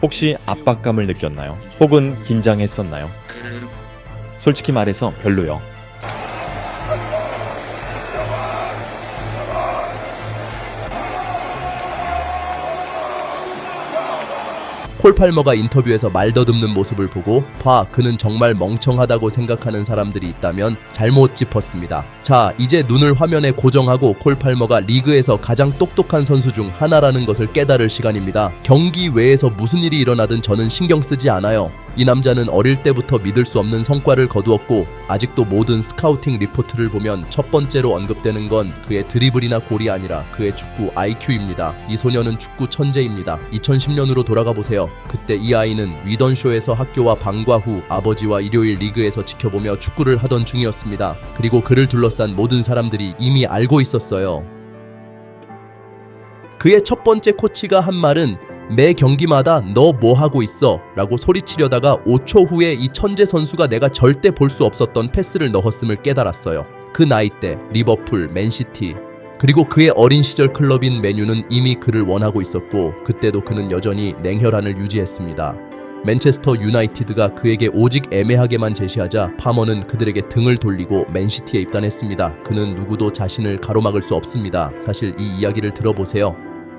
혹시 압박감을 느꼈나요? 혹은 긴장했었나요? 솔직히 말해서 별로요. 콜 팔머가 인터뷰에서 말 더듬는 모습을 보고 봐, 그는 정말 멍청하다고 생각하는 사람들이 있다면 잘못 짚었습니다. 자, 이제 눈을 화면에 고정하고 콜 팔머가 리그에서 가장 똑똑한 선수 중 하나라는 것을 깨달을 시간입니다. 경기 외에서 무슨 일이 일어나든 저는 신경 쓰지 않아요. 이 남자는 어릴 때부터 믿을 수 없는 성과를 거두었고 아직도 모든 스카우팅 리포트를 보면 첫 번째로 언급되는 건 그의 드리블이나 골이 아니라 그의 축구 IQ입니다. 이 소녀는 축구 천재입니다. 2010년으로 돌아가 보세요. 그때 이 아이는 위던쇼에서 학교와 방과 후 아버지와 일요일 리그에서 지켜보며 축구를 하던 중이었습니다. 그리고 그를 둘러싼 모든 사람들이 이미 알고 있었어요. 그의 첫 번째 코치가 한 말은 매 경기마다 너 뭐 하고 있어? 라고 소리치려다가 5초 후에 이 천재 선수가 내가 절대 볼 수 없었던 패스를 넣었음을 깨달았어요. 그 나이 때 리버풀, 맨시티, 그리고 그의 어린 시절 클럽인 맨유는 이미 그를 원하고 있었고 그때도 그는 여전히 냉혈한을 유지했습니다. 맨체스터 유나이티드가 그에게 오직 애매하게만 제시하자 파머는 그들에게 등을 돌리고 맨시티에 입단했습니다. 그는 누구도 자신을 가로막을 수 없습니다. 사실 이 이야기를 들어보세요.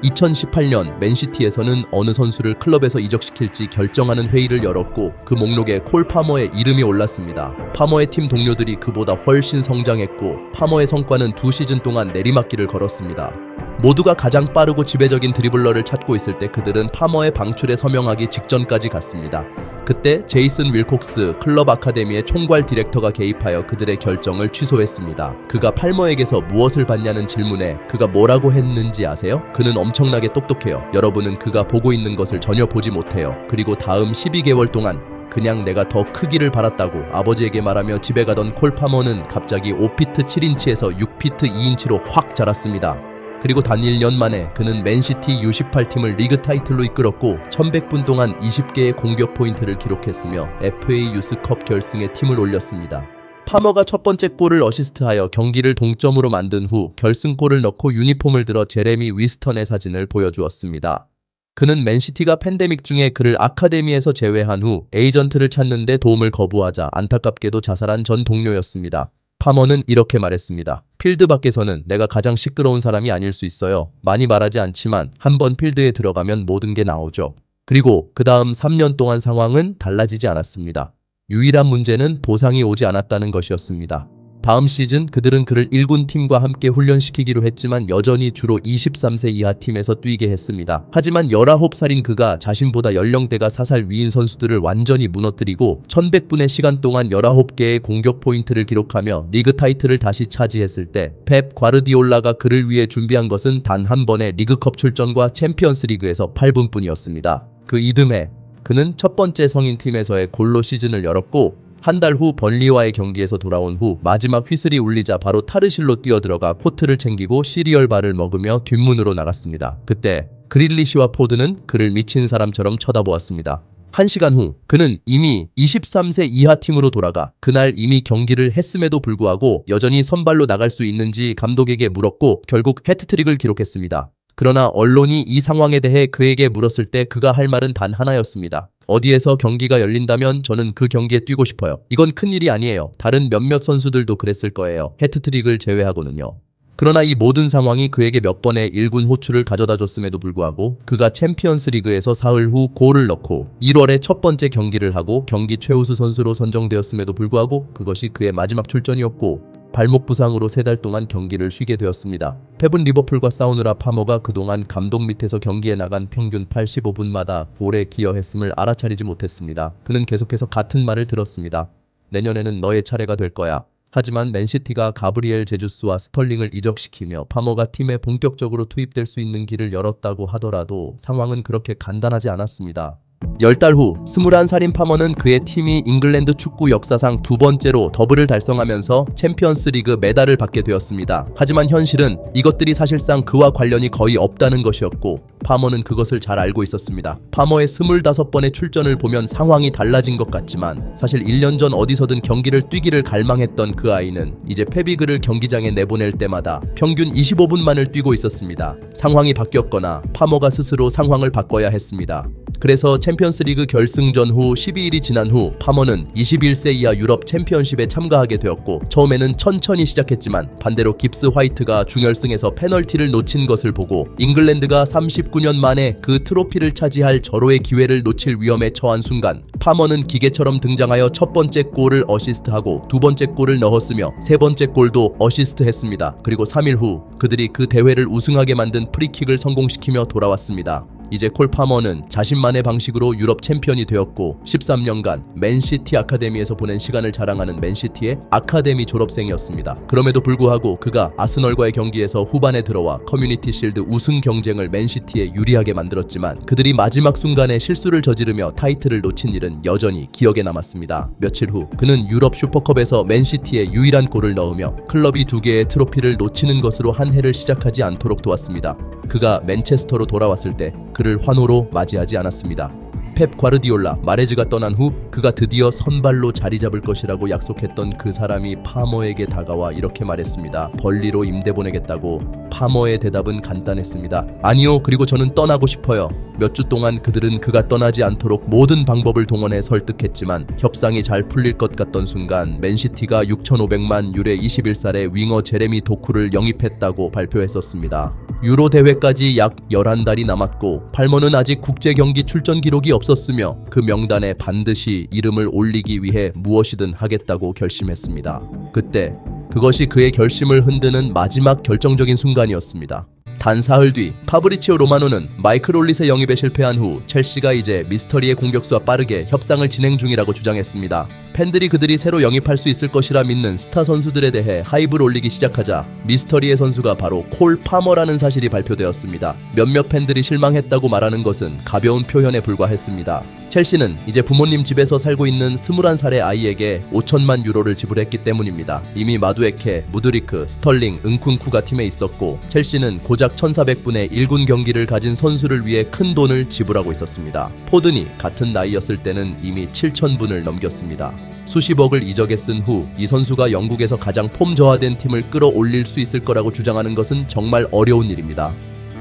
2018년 맨시티에서는 어느 선수를 클럽에서 이적시킬지 결정하는 회의를 열었고 그 목록에 콜 파머의 이름이 올랐습니다. 파머의 팀 동료들이 그보다 훨씬 성장했고 파머의 성과는 2시즌 동안 내리막길을 걸었습니다. 모두가 가장 빠르고 지배적인 드리블러를 찾고 있을 때 그들은 파머의 방출에 서명하기 직전까지 갔습니다. 그때 제이슨 윌콕스 클럽 아카데미의 총괄 디렉터가 개입하여 그들의 결정을 취소했습니다. 그가 팔머에게서 무엇을 받냐는 질문에 그가 뭐라고 했는지 아세요? 그는 엄청나게 똑똑해요. 여러분은 그가 보고 있는 것을 전혀 보지 못해요. 그리고 다음 12개월 동안 그냥 내가 더 크기를 바랐다고 아버지에게 말하며 집에 가던 콜 파머는 갑자기 5피트 7인치에서 6피트 2인치로 확 자랐습니다. 그리고 단 1년 만에 그는 맨시티 U18팀을 리그 타이틀로 이끌었고 1100분 동안 20개의 공격 포인트를 기록했으며 FA 유스컵 결승에 팀을 올렸습니다. 파머가 첫 번째 골을 어시스트하여 경기를 동점으로 만든 후 결승골을 넣고 유니폼을 들어 제레미 위스턴의 사진을 보여주었습니다. 그는 맨시티가 팬데믹 중에 그를 아카데미에서 제외한 후 에이전트를 찾는 데 도움을 거부하자 안타깝게도 자살한 전 동료였습니다. 파머는 이렇게 말했습니다. 필드 밖에서는 내가 가장 시끄러운 사람이 아닐 수 있어요. 많이 말하지 않지만 한번 필드에 들어가면 모든 게 나오죠. 그리고 그 다음 3년 동안 상황은 달라지지 않았습니다. 유일한 문제는 보상이 오지 않았다는 것이었습니다. 다음 시즌 그들은 그를 1군 팀과 함께 훈련시키기로 했지만 여전히 주로 23세 이하 팀에서 뛰게 했습니다. 하지만 19살인 그가 자신보다 연령대가 4살 위인 선수들을 완전히 무너뜨리고 1100분의 시간 동안 19개의 공격 포인트를 기록하며 리그 타이틀을 다시 차지했을 때 펩 과르디올라가 그를 위해 준비한 것은 단 한 번의 리그컵 출전과 챔피언스 리그에서 8분뿐이었습니다. 그 이듬해 그는 첫 번째 성인팀에서의 골로 시즌을 열었고 한 달 후 번리와의 경기에서 돌아온 후 마지막 휘슬이 울리자 바로 타르실로 뛰어들어가 코트를 챙기고 시리얼 바를 먹으며 뒷문으로 나갔습니다. 그때 그릴리시와 포드는 그를 미친 사람처럼 쳐다보았습니다. 1시간 후 그는 이미 23세 이하 팀으로 돌아가 그날 이미 경기를 했음에도 불구하고 여전히 선발로 나갈 수 있는지 감독에게 물었고 결국 해트트릭을 기록했습니다. 그러나 언론이 이 상황에 대해 그에게 물었을 때 그가 할 말은 단 하나였습니다. 어디에서 경기가 열린다면 저는 그 경기에 뛰고 싶어요. 이건 큰일이 아니에요. 다른 몇몇 선수들도 그랬을 거예요. 해트트릭을 제외하고는요. 그러나 이 모든 상황이 그에게 몇 번의 1군 호출을 가져다 줬음에도 불구하고 그가 챔피언스 리그에서 사흘 후 골을 넣고 1월에 첫 번째 경기를 하고 경기 최우수 선수로 선정되었음에도 불구하고 그것이 그의 마지막 출전이었고 발목 부상으로 3달 동안 경기를 쉬게 되었습니다. 펩은 리버풀과 싸우느라 파머가 그동안 감독 밑에서 경기에 나간 평균 85분마다 골에 기여했음을 알아차리지 못했습니다. 그는 계속해서 같은 말을 들었습니다. 내년에는 너의 차례가 될 거야. 하지만 맨시티가 가브리엘 제주스와 스털링을 이적시키며 파머가 팀에 본격적으로 투입될 수 있는 길을 열었다고 하더라도 상황은 그렇게 간단하지 않았습니다. 10달 후 21살인 파머는 그의 팀이 잉글랜드 축구 역사상 2번째로 더블을 달성하면서 챔피언스 리그 메달을 받게 되었습니다. 하지만 현실은 이것들이 사실상 그와 관련이 거의 없다는 것이었고 파머는 그것을 잘 알고 있었습니다. 파머의 25번의 출전을 보면 상황이 달라진 것 같지만 사실 1년 전 어디서든 경기를 뛰기를 갈망했던 그 아이는 이제 펩이 그를 경기장에 내보낼 때마다 평균 25분만을 뛰고 있었습니다. 상황이 바뀌었거나 파머가 스스로 상황을 바꿔야 했습니다. 그래서 챔피언스리그 결승전 후 12일이 지난 후 파머는 21세 이하 유럽 챔피언십에 참가하게 되었고 처음에는 천천히 시작했지만 반대로 깁스 화이트가 중결승에서 페널티를 놓친 것을 보고 잉글랜드가 39년 만에 그 트로피를 차지할 절호의 기회를 놓칠 위험에 처한 순간 파머는 기계처럼 등장하여 첫 번째 골을 어시스트하고 두 번째 골을 넣었으며 세 번째 골도 어시스트했습니다. 그리고 3일 후 그들이 그 대회를 우승하게 만든 프리킥을 성공시키며 돌아왔습니다. 이제 콜 파머는 자신만의 방식으로 유럽 챔피언이 되었고 13년간 맨시티 아카데미에서 보낸 시간을 자랑하는 맨시티의 아카데미 졸업생이었습니다. 그럼에도 불구하고 그가 아스널과의 경기에서 후반에 들어와 커뮤니티 실드 우승 경쟁을 맨시티에 유리하게 만들었지만 그들이 마지막 순간에 실수를 저지르며 타이틀을 놓친 일은 여전히 기억에 남았습니다. 며칠 후 그는 유럽 슈퍼컵에서 맨시티의 유일한 골을 넣으며 클럽이 2개의 트로피를 놓치는 것으로 한 해를 시작하지 않도록 도왔습니다. 그가 맨체스터로 돌아왔을 때 그를 환호로 맞이하지 않았습니다. 펩 과르디올라, 마레즈가 떠난 후 그가 드디어 선발로 자리 잡을 것이라고 약속했던 그 사람이 파머에게 다가와 이렇게 말했습니다. 벌리로 임대 보내겠다고. 파머의 대답은 간단했습니다. 아니요, 그리고 저는 떠나고 싶어요. 몇 주 동안 그들은 그가 떠나지 않도록 모든 방법을 동원해 설득했지만 협상이 잘 풀릴 것 같던 순간 맨시티가 6,500만 유로 21살의 윙어 제레미 도쿠를 영입했다고 발표했었습니다. 유로 대회까지 약 11달이 남았고 팔머는 아직 국제 경기 출전 기록이 없었으며 그 명단에 반드시 이름을 올리기 위해 무엇이든 하겠다고 결심했습니다. 그때 그것이 그의 결심을 흔드는 마지막 결정적인 순간이었습니다. 단 사흘 뒤 파브리치오 로마노는 마이클 올릿의 영입에 실패한 후 첼시가 이제 미스터리의 공격수와 빠르게 협상을 진행 중이라고 주장했습니다. 팬들이 그들이 새로 영입할 수 있을 것이라 믿는 스타 선수들에 대해 하이브를 올리기 시작하자 미스터리의 선수가 바로 콜 파머라는 사실이 발표되었습니다. 몇몇 팬들이 실망했다고 말하는 것은 가벼운 표현에 불과했습니다. 첼시는 이제 부모님 집에서 살고 있는 21살의 아이에게 5천만 유로를 지불했기 때문입니다. 이미 마두에케, 무드리크, 스털링, 은쿤쿠가 팀에 있었고 첼시는 고작 1400분의 1군 경기를 가진 선수를 위해 큰 돈을 지불하고 있었습니다. 포든이 같은 나이였을 때는 이미 7,000분을 넘겼습니다. 수십억을 이적에 쓴 후 이 선수가 영국에서 가장 폼 저하된 팀을 끌어올릴 수 있을 거라고 주장하는 것은 정말 어려운 일입니다.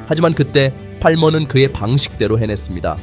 하지만 그때 팔머는 그의 방식대로 해냈습니다.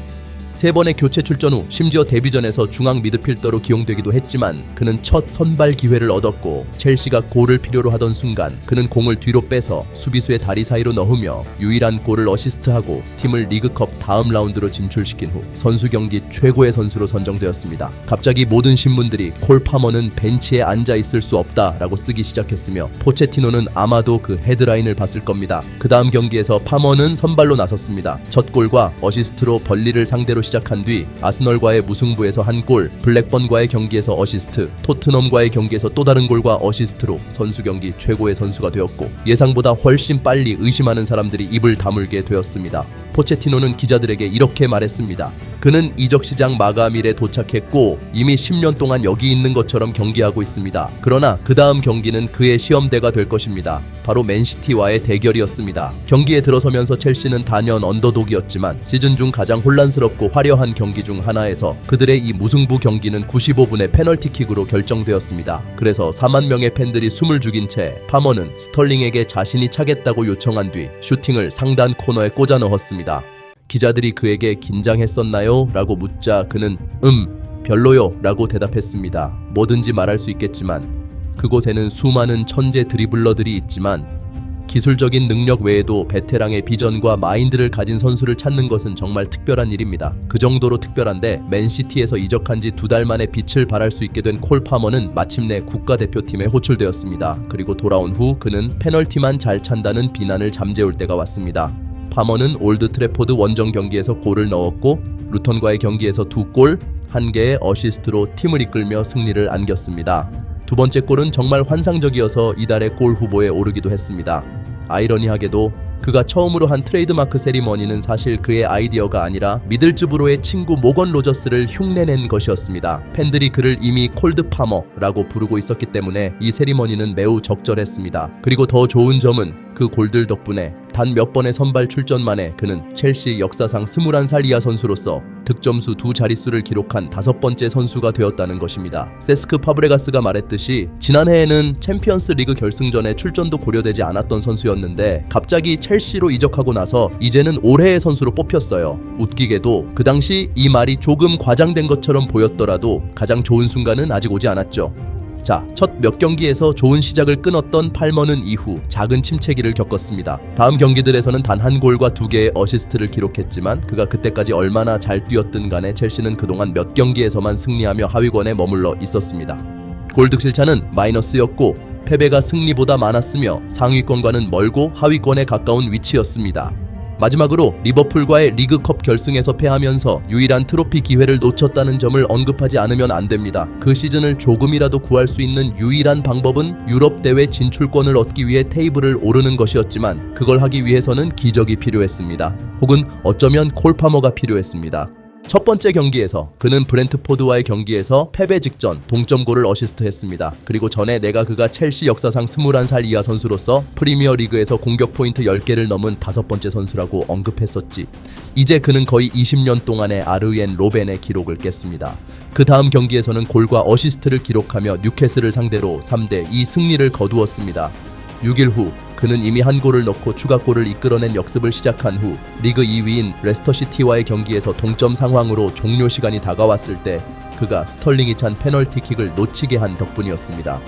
3번의 교체 출전 후 심지어 데뷔전에서 중앙 미드필더로 기용되기도 했지만 그는 첫 선발 기회를 얻었고 첼시가 골을 필요로 하던 순간 그는 공을 뒤로 빼서 수비수의 다리 사이로 넣으며 유일한 골을 어시스트하고 팀을 리그컵 다음 라운드로 진출시킨 후 선수 경기 최고의 선수로 선정되었습니다. 갑자기 모든 신문들이 콜 파머는 벤치에 앉아 있을 수 없다라고 쓰기 시작했으며 포체티노는 아마도 그 헤드라인을 봤을 겁니다. 그 다음 경기에서 파머는 선발로 나섰습니다. 첫 골과 어시스트로 벌리를 상대로 시작한 뒤 아스널과의 무승부에서 한 골, 블랙번과의 경기에서 어시스트, 토트넘과의 경기에서 또 다른 골과 어시스트로 선수 경기 최고의 선수가 되었고 예상보다 훨씬 빨리 의심하는 사람들이 입을 다물게 되었습니다. 포체티노는 기자들에게 이렇게 말했습니다. 그는 이적 시장 마감일에 도착했고 이미 10년 동안 여기 있는 것처럼 경기하고 있습니다. 그러나 그 다음 경기는 그의 시험대가 될 것입니다. 바로 맨시티와의 대결이었습니다. 경기에 들어서면서 첼시는 단연 언더독이었지만 시즌 중 가장 혼란스럽고 화려한 경기 중 하나에서 그들의 이 무승부 경기는 95분의 페널티킥으로 결정되었습니다. 그래서 4만 명의 팬들이 숨을 죽인 채 파머는 스털링에게 자신이 차겠다고 요청한 뒤 슈팅을 상단 코너에 꽂아 넣었습니다. 기자들이 그에게 긴장했었나요? 라고 묻자 그는 별로요 라고 대답했습니다. 뭐든지 말할 수 있겠지만 그곳에는 수많은 천재 드리블러들이 있지만 기술적인 능력 외에도 베테랑의 비전과 마인드를 가진 선수를 찾는 것은 정말 특별한 일입니다. 그 정도로 특별한데 맨시티에서 이적한 지 2달 만에 빛을 발할 수 있게 된 콜 파머는 마침내 국가대표팀에 호출되었습니다. 그리고 돌아온 후 그는 페널티만 잘 찬다는 비난을 잠재울 때가 왔습니다. 파머는 올드 트래포드 원정 경기에서 골을 넣었고 루턴과의 경기에서 2골, 1개의 어시스트로 팀을 이끌며 승리를 안겼습니다. 두 번째 골은 정말 환상적이어서 이달의 골 후보에 오르기도 했습니다. 아이러니하게도 그가 처음으로 한 트레이드마크 세리머니는 사실 그의 아이디어가 아니라 미들즈브로의 친구 모건 로저스를 흉내낸 것이었습니다. 팬들이 그를 이미 콜드 파머라고 부르고 있었기 때문에 이 세리머니는 매우 적절했습니다. 그리고 더 좋은 점은 그 골들 덕분에 단 몇 번의 선발 출전 만에 그는 첼시 역사상 21살 이하 선수로서 득점수 2자릿수를 기록한 5번째 선수가 되었다는 것입니다. 세스크 파브레가스가 말했듯이 지난해에는 챔피언스 리그 결승전에 출전도 고려되지 않았던 선수였는데 갑자기 첼시로 이적하고 나서 이제는 올해의 선수로 뽑혔어요. 웃기게도 그 당시 이 말이 조금 과장된 것처럼 보였더라도 가장 좋은 순간은 아직 오지 않았죠. 자, 첫 몇 경기에서 좋은 시작을 끊었던 팔머는 이후 작은 침체기를 겪었습니다. 다음 경기들에서는 단 한 골과 2개의 어시스트를 기록했지만 그가 그때까지 얼마나 잘 뛰었든 간에 첼시는 그동안 몇 경기에서만 승리하며 하위권에 머물러 있었습니다. 골 득실차는 마이너스였고 패배가 승리보다 많았으며 상위권과는 멀고 하위권에 가까운 위치였습니다. 마지막으로 리버풀과의 리그컵 결승에서 패하면서 유일한 트로피 기회를 놓쳤다는 점을 언급하지 않으면 안 됩니다. 그 시즌을 조금이라도 구할 수 있는 유일한 방법은 유럽 대회 진출권을 얻기 위해 테이블을 오르는 것이었지만 그걸 하기 위해서는 기적이 필요했습니다. 혹은 어쩌면 콜 파머가 필요했습니다. 첫 번째 경기에서 그는 브렌트포드와의 경기에서 패배 직전 동점골을 어시스트했습니다. 그리고 전에 그가 첼시 역사상 21살 이하 선수로서 프리미어 리그에서 공격 포인트 10개를 넘은 5번째 선수라고 언급했었지. 이제 그는 거의 20년 동안의 아르옌 로벤의 기록을 깼습니다. 그 다음 경기에서는 골과 어시스트를 기록하며 뉴캐슬을 상대로 3대2 승리를 거두었습니다. 6일 후 그는 이미 한 골을 넣고 추가골을 이끌어낸 역습을 시작한 후 리그 2위인 레스터시티와의 경기에서 동점 상황으로 종료 시간이 다가왔을 때 그가 스털링이 찬 페널티킥을 놓치게 한 덕분이었습니다.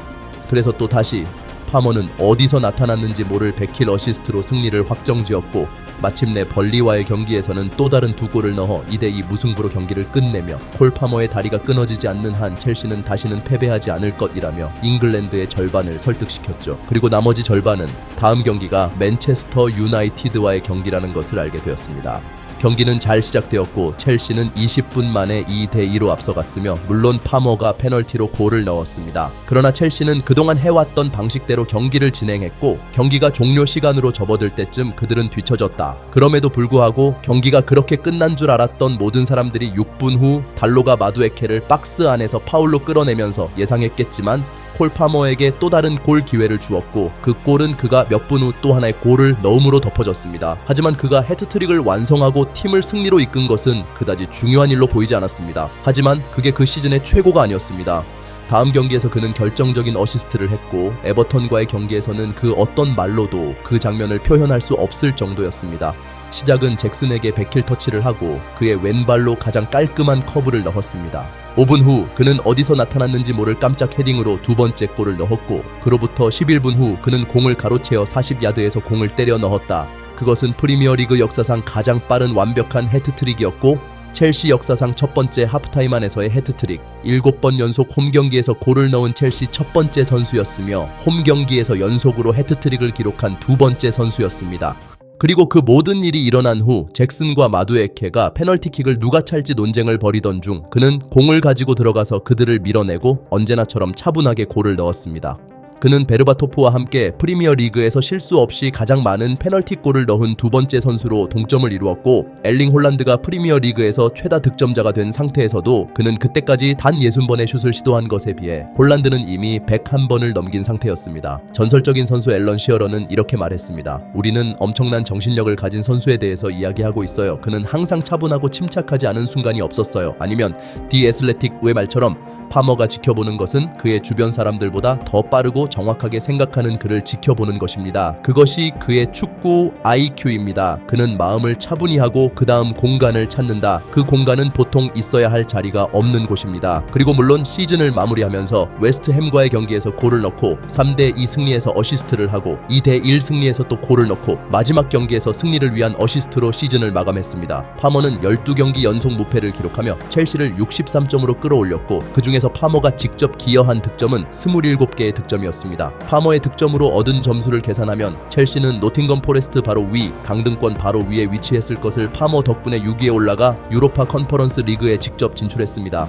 그래서 또 다시 파머는 어디서 나타났는지 모를 100킬 어시스트로 승리를 확정지었고 마침내 벌리와의 경기에서는 또 다른 2골을 넣어 2대2 무승부로 경기를 끝내며 콜 파머의 다리가 끊어지지 않는 한 첼시는 다시는 패배하지 않을 것이라며 잉글랜드의 절반을 설득시켰죠. 그리고 나머지 절반은 다음 경기가 맨체스터 유나이티드와의 경기라는 것을 알게 되었습니다. 경기는 잘 시작되었고 첼시는 20분 만에 2대2로 앞서갔으며 물론 파머가 페널티로 골을 넣었습니다. 그러나 첼시는 그동안 해왔던 방식대로 경기를 진행했고 경기가 종료 시간으로 접어들 때쯤 그들은 뒤처졌다. 그럼에도 불구하고 경기가 그렇게 끝난 줄 알았던 모든 사람들이 6분 후 달로가 마두에케를 박스 안에서 파울로 끌어내면서 예상했겠지만 콜 파머에게 또 다른 골 기회를 주었고 그 골은 그가 몇 분 후 또 하나의 골을 넣음으로 덮어졌습니다. 하지만 그가 해트트릭을 완성하고 팀을 승리로 이끈 것은 그다지 중요한 일로 보이지 않았습니다. 하지만 그게 그 시즌의 최고가 아니었습니다. 다음 경기에서 그는 결정적인 어시스트를 했고 에버턴과의 경기에서는 그 어떤 말로도 그 장면을 표현할 수 없을 정도였습니다. 시작은 잭슨에게 100킬 터치를 하고 그의 왼발로 가장 깔끔한 커브를 넣었습니다. 5분 후 그는 어디서 나타났는지 모를 깜짝 헤딩으로 2번째 골을 넣었고 그로부터 11분 후 그는 공을 가로채어 40야드에서 공을 때려 넣었다. 그것은 프리미어리그 역사상 가장 빠른 완벽한 해트트릭이었고 첼시 역사상 첫 번째 하프타임 안에서의 해트트릭, 7번 연속 홈경기에서 골을 넣은 첼시 첫 번째 선수였으며 홈경기에서 연속으로 해트트릭을 기록한 2번째 선수였습니다. 그리고 그 모든 일이 일어난 후 잭슨과 마두에케가 페널티킥을 누가 찰지 논쟁을 벌이던 중 그는 공을 가지고 들어가서 그들을 밀어내고 언제나처럼 차분하게 골을 넣었습니다. 그는 베르바토프와 함께 프리미어 리그에서 실수 없이 가장 많은 페널티골을 넣은 2번째 선수로 동점을 이루었고 엘링 홀란드가 프리미어 리그에서 최다 득점자가 된 상태에서도 그는 그때까지 단 60번의 슛을 시도한 것에 비해 홀란드는 이미 101번을 넘긴 상태였습니다. 전설적인 선수 앨런 시어러는 이렇게 말했습니다. 우리는 엄청난 정신력을 가진 선수에 대해서 이야기하고 있어요. 그는 항상 차분하고 침착하지 않은 순간이 없었어요. 아니면 디 애슬레틱의 말처럼 파머가 지켜보는 것은 그의 주변 사람들보다 더 빠르고 정확하게 생각하는 그를 지켜보는 것입니다. 그것이 그의 축구 IQ입니다. 그는 마음을 차분히 하고 그 다음 공간을 찾는다. 그 공간은 보통 있어야 할 자리가 없는 곳입니다. 그리고 물론 시즌을 마무리하면서 웨스트햄과의 경기에서 골을 넣고 3대2 승리에서 어시스트를 하고 2대1 승리에서 또 골을 넣고 마지막 경기에서 승리를 위한 어시스트로 시즌을 마감했습니다. 파머는 12경기 연속 무패를 기록하며 첼시를 63점으로 끌어올렸고 그 중에서 파머가 직접 기여한 득점은 27개의 득점이었습니다. 파머의 득점으로 얻은 점수를 계산하면 첼시는 노팅엄 포레스트 바로 위, 강등권 바로 위에 위치했을 것을 파머 덕분에 6위에 올라가 유로파 컨퍼런스 리그에 직접 진출했습니다.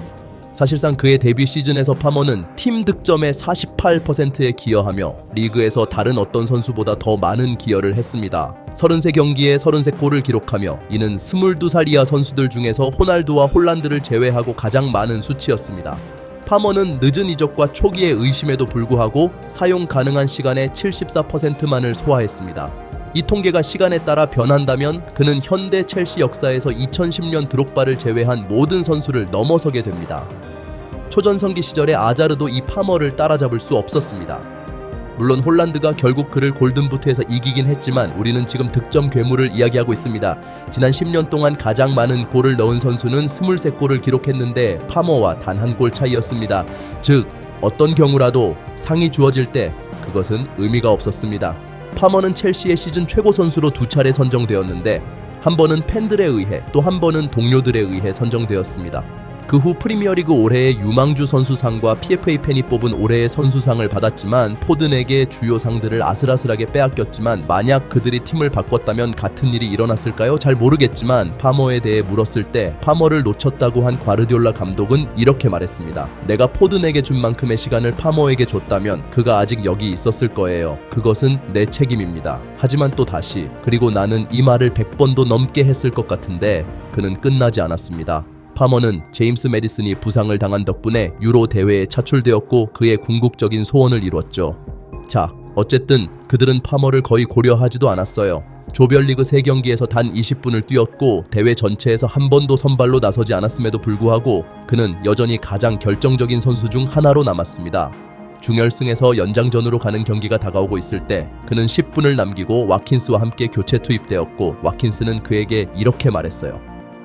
사실상 그의 데뷔 시즌에서 파머는 팀 득점의 48%에 기여하며 리그에서 다른 어떤 선수보다 더 많은 기여를 했습니다. 33경기에 33골을 기록하며 이는 22살 이하 선수들 중에서 호날두와 홀란드를 제외하고 가장 많은 수치였습니다. 파머는 늦은 이적과 초기의 의심에도 불구하고 사용 가능한 시간의 74%만을 소화했습니다. 이 통계가 시간에 따라 변한다면 그는 현대 첼시 역사에서 2010년 드록바를 제외한 모든 선수를 넘어서게 됩니다. 초전성기 시절에 아자르도 이 파머를 따라잡을 수 없었습니다. 물론 홀란드가 결국 그를 골든부트에서 이기긴 했지만 우리는 지금 득점 괴물을 이야기하고 있습니다. 지난 10년 동안 가장 많은 골을 넣은 선수는 23골을 기록했는데 파머와 단 한 골 차이였습니다. 즉 어떤 경우라도 상이 주어질 때 그것은 의미가 없었습니다. 파머는 첼시의 시즌 최고 선수로 2차례 선정되었는데 한 번은 팬들에 의해 또 한 번은 동료들에 의해 선정되었습니다. 그 후 프리미어리그 올해의 유망주 선수상과 PFA 팬이 뽑은 올해의 선수상을 받았지만 포든에게 주요 상들을 아슬아슬하게 빼앗겼지만 만약 그들이 팀을 바꿨다면 같은 일이 일어났을까요? 잘 모르겠지만 파머에 대해 물었을 때 파머를 놓쳤다고 한 과르디올라 감독은 이렇게 말했습니다. 내가 포든에게 준 만큼의 시간을 파머에게 줬다면 그가 아직 여기 있었을 거예요. 그것은 내 책임입니다. 하지만 또 다시 그리고 나는 이 말을 100번도 넘게 했을 것 같은데 그는 끝나지 않았습니다. 파머는 제임스 매디슨이 부상을 당한 덕분에 유로 대회에 차출되었고 그의 궁극적인 소원을 이뤘죠. 자, 어쨌든 그들은 파머를 거의 고려하지도 않았어요. 조별리그 3경기에서 단 20분을 뛰었고 대회 전체에서 한 번도 선발로 나서지 않았음에도 불구하고 그는 여전히 가장 결정적인 선수 중 하나로 남았습니다. 중결승에서 연장전으로 가는 경기가 다가오고 있을 때 그는 10분을 남기고 와킨스와 함께 교체 투입되었고 와킨스는 그에게 이렇게 말했어요.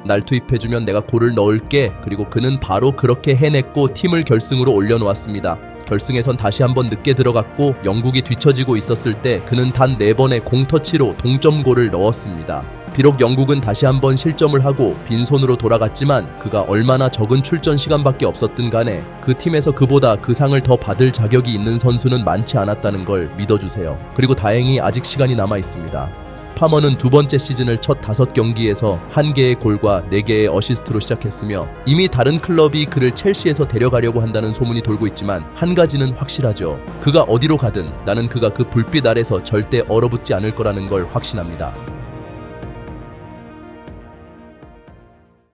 날 투입해주면 내가 골을 넣을게. 그리고 그는 바로 그렇게 해냈고 팀을 결승으로 올려놓았습니다. 결승에선 다시 한번 늦게 들어갔고 영국이 뒤처지고 있었을 때 그는 단 4번의 공터치로 동점골을 넣었습니다. 비록 영국은 다시 한번 실점을 하고 빈손으로 돌아갔지만 그가 얼마나 적은 출전 시간밖에 없었든 간에 그 팀에서 그보다 그 상을 더 받을 자격이 있는 선수는 많지 않았다는 걸 믿어주세요. 그리고 다행히 아직 시간이 남아 있습니다. 파머는 두 번째 시즌을 첫 5경기에서 1개의 골과 4개의 어시스트로 시작했으며 이미 다른 클럽이 그를 첼시에서 데려가려고 한다는 소문이 돌고 있지만 한 가지는 확실하죠. 그가 어디로 가든 나는 그가 그 불빛 아래서 절대 얼어붙지 않을 거라는 걸 확신합니다.